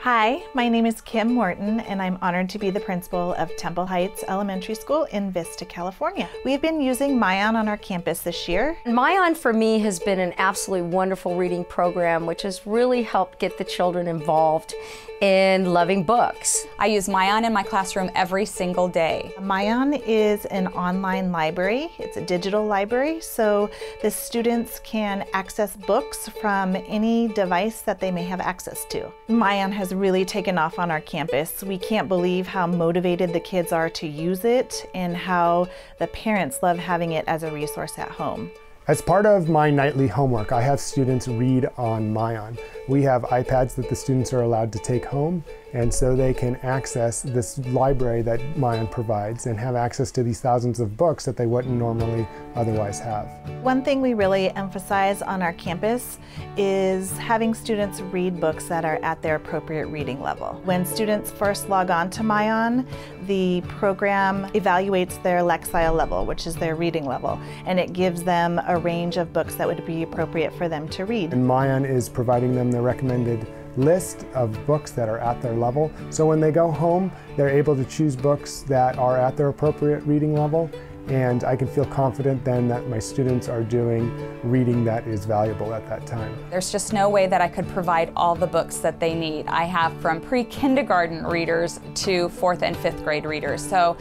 Hi, my name is Kim Morton, and I'm honored to be the principal of Temple Heights Elementary School in Vista, California. We've been using Myon on our campus this year. Myon for me has been an absolutely wonderful reading program which has really helped get the children involved in loving books. I use Myon in my classroom every single day. Myon is an online library. It's a digital library, so the students can access books from any device that they may have access to. Myon has really taken off on our campus. We can't believe how motivated the kids are to use it and how the parents love having it as a resource at home. As part of my nightly homework, I have students read on Myon. We have iPads that the students are allowed to take home, and so they can access this library that Myon provides and have access to these thousands of books that they wouldn't normally otherwise have. One thing we really emphasize on our campus is having students read books that are at their appropriate reading level. When students first log on to Myon, the program evaluates their Lexile level, which is their reading level, and it gives them a range of books that would be appropriate for them to read. And Myon is providing them the recommended list of books that are at their level. So when they go home, they're able to choose books that are at their appropriate reading level, and I can feel confident then that my students are doing reading that is valuable at that time. There's just no way that I could provide all the books that they need. I have from pre-kindergarten readers to 4th and 5th grade readers. So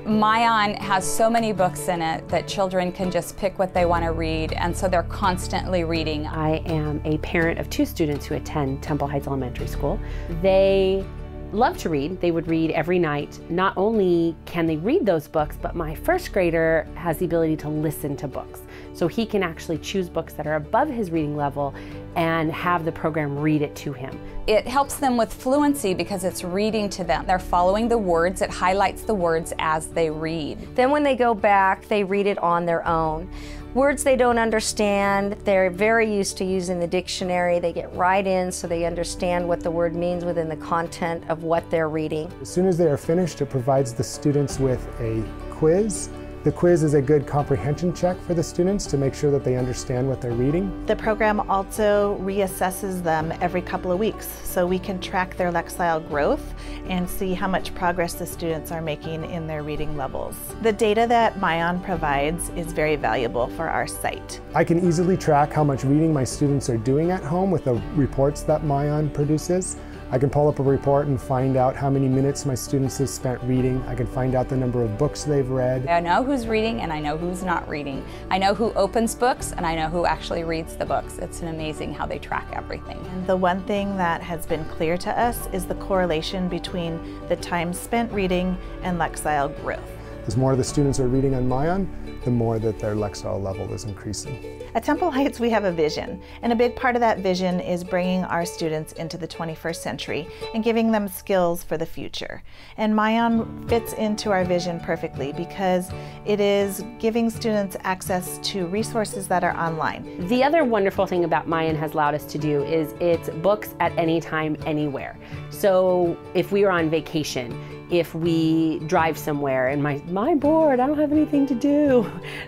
Myon has so many books in it that children can just pick what they want to read, and so they're constantly reading. I am a parent of 2 students who attend Temple Heights Elementary School. They love to read. They would read every night. Not only can they read those books, but my 1st grader has the ability to listen to books. So he can actually choose books that are above his reading level and have the program read it to him. It helps them with fluency because it's reading to them. They're following the words. It highlights the words as they read. Then when they go back, they read it on their own. Words they don't understand, they're very used to using the dictionary. They get right in so they understand what the word means within the content of what they're reading. As soon as they are finished, it provides the students with a quiz. The quiz is a good comprehension check for the students to make sure that they understand what they're reading. The program also reassesses them every couple of weeks, so we can track their Lexile growth and see how much progress the students are making in their reading levels. The data that Myon provides is very valuable for our site. I can easily track how much reading my students are doing at home with the reports that Myon produces. I can pull up a report and find out how many minutes my students have spent reading. I can find out the number of books they've read. I know who's reading and I know who's not reading. I know who opens books and I know who actually reads the books. It's amazing how they track everything. And the one thing that has been clear to us is the correlation between the time spent reading and Lexile growth. As more of the students are reading on Myon, the more that their Lexile level is increasing. At Temple Heights, we have a vision, and a big part of that vision is bringing our students into the 21st century and giving them skills for the future. And Myon fits into our vision perfectly because it is giving students access to resources that are online. The other wonderful thing about Myon has allowed us to do is it's books at any time, anywhere. So if we are on vacation, if we drive somewhere and my bored, I don't have anything to do,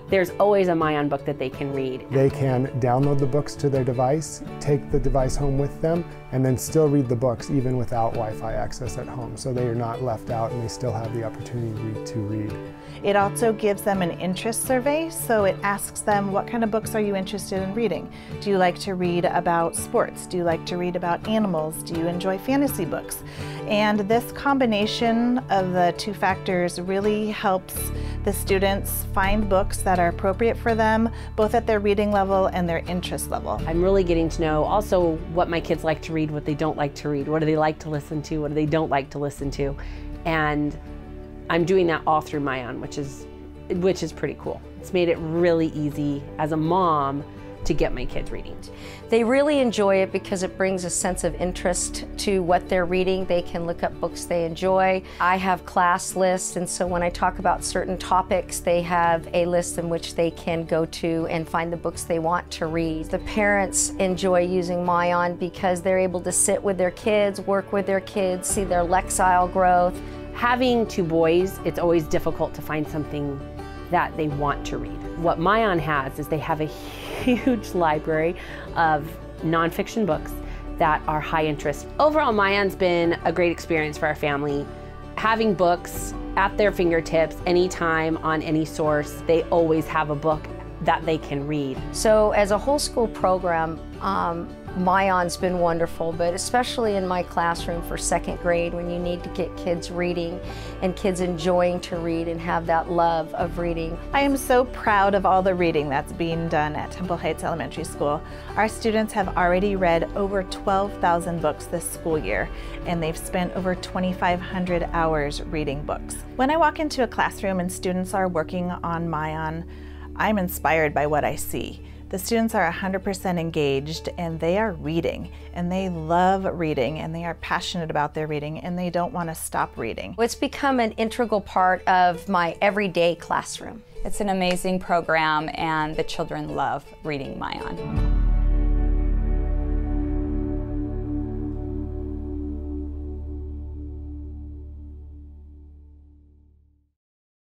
there's always a Myon book that they can read. They can download the books to their device, take the device home with them, and then still read the books even without Wi-Fi access at home. So they are not left out and they still have the opportunity to read. It also gives them an interest survey, so it asks them, what kind of books are you interested in reading? Do you like to read about sports? Do you like to read about animals? Do you enjoy fantasy books? And this combination of the 2 factors really helps the students find books that are appropriate for them, both at their reading level and their interest level. I'm really getting to know also what my kids like to read, what they don't like to read, what do they like to listen to, what do they don't like to listen to. And I'm doing that all through Myon, which is pretty cool. It's made it really easy as a mom to get my kids reading. They really enjoy it because it brings a sense of interest to what they're reading. They can look up books they enjoy. I have class lists, and so when I talk about certain topics, they have a list in which they can go to and find the books they want to read. The parents enjoy using Myon because they're able to sit with their kids, work with their kids, see their Lexile growth. Having 2 boys, it's always difficult to find something that they want to read. What Myon has is they have a huge library of nonfiction books that are high interest. Overall, Myon's been a great experience for our family. Having books at their fingertips anytime on any source, they always have a book that they can read. So as a whole school program, Myon's been wonderful, but especially in my classroom for second grade when you need to get kids reading and kids enjoying to read and have that love of reading. I am so proud of all the reading that's being done at Temple Heights Elementary School. Our students have already read over 12,000 books this school year, and they've spent over 2,500 hours reading books. When I walk into a classroom and students are working on Myon, I'm inspired by what I see. The students are 100% engaged and they are reading and they love reading and they are passionate about their reading and they don't want to stop reading. It's become an integral part of my everyday classroom. It's an amazing program and the children love reading Myon.